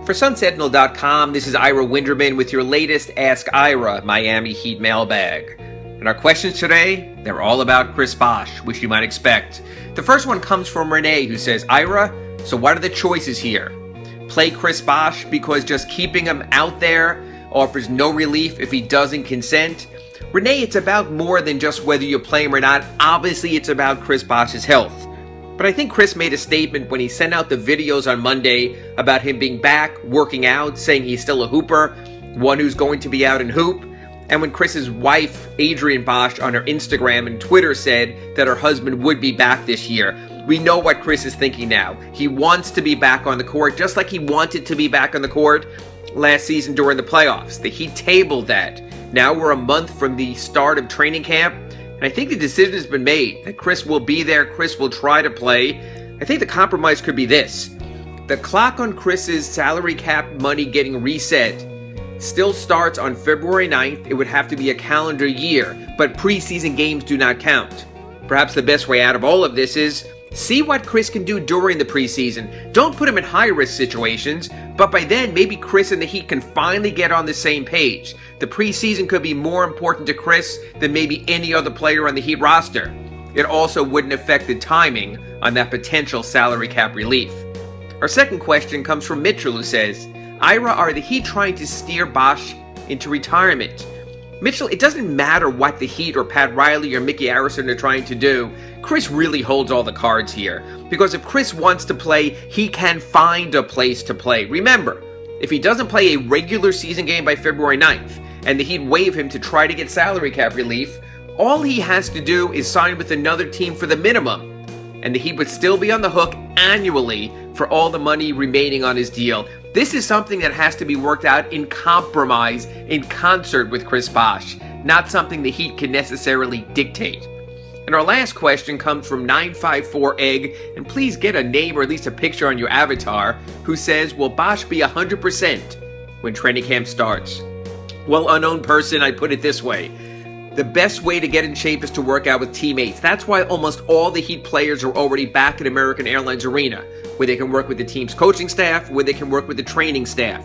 For Sentinel.com, this is Ira Winderman with your latest Ask Ira Miami Heat mailbag. And our questions today, they're all about Chris Bosh, which you might expect. The first one comes from Renee, who says, Ira, so what are the choices here? Play Chris Bosh because just keeping him out there offers no relief if he doesn't consent? Renee, it's about more than just whether you play him or not. Obviously, it's about Chris Bosh's health. But I think Chris made a statement when he sent out the videos on Monday about him being back, working out, saying he's still a hooper, one who's going to be out and hoop. And when Chris's wife, Adrienne Bosh, on her Instagram and Twitter said that her husband would be back this year, we know what Chris is thinking now. He wants to be back on the court, just like he wanted to be back on the court last season during the playoffs. The Heat tabled that. Now we're a month from the start of training camp, and I think the decision has been made that Chris will be there, Chris will try to play. I think the compromise could be this. The clock on Chris's salary cap money getting reset still starts on February 9th. It would have to be a calendar year, but preseason games do not count. Perhaps the best way out of all of this is see what Chris can do during the preseason. Don't put him in high-risk situations, but by then, maybe Chris and the Heat can finally get on the same page. The preseason could be more important to Chris than maybe any other player on the Heat roster. It also wouldn't affect the timing on that potential salary cap relief. Our second question comes from Mitchell, who says, Ira, are the Heat trying to steer Bosh into retirement? Mitchell, it doesn't matter what the Heat or Pat Riley or Mickey Arison are trying to do. Chris really holds all the cards here. Because if Chris wants to play, he can find a place to play. Remember, if he doesn't play a regular season game by February 9th, and the Heat waive him to try to get salary cap relief, all he has to do is sign with another team for the minimum. And the Heat would still be on the hook annually for all the money remaining on his deal. This is something that has to be worked out in compromise, in concert with Chris Bosh, not something the Heat can necessarily dictate. And our last question comes from 954egg, and please get a name or at least a picture on your avatar, who says, will Bosh be 100% when training camp starts? Well, unknown person, I put it this way. The best way to get in shape is to work out with teammates. That's why almost all the Heat players are already back at American Airlines Arena, where they can work with the team's coaching staff, where they can work with the training staff.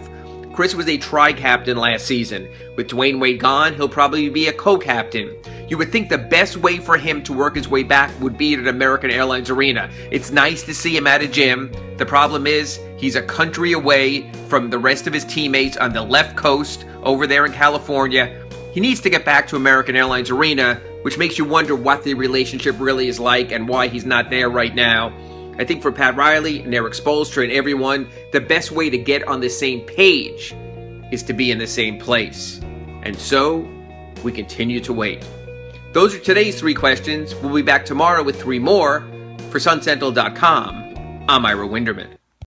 Chris was a tri-captain last season. With Dwayne Wade gone, he'll probably be a co-captain. You would think the best way for him to work his way back would be at American Airlines Arena. It's nice to see him at a gym. The problem is, he's a country away from the rest of his teammates on the left coast over there in California. He needs to get back to American Airlines Arena, which makes you wonder what the relationship really is like and why he's not there right now. I think for Pat Riley and Eric Spoelstra and everyone, the best way to get on the same page is to be in the same place. And so, we continue to wait. Those are today's 3 questions. We'll be back tomorrow with 3 more. For SunSentinel.com, I'm Ira Winderman.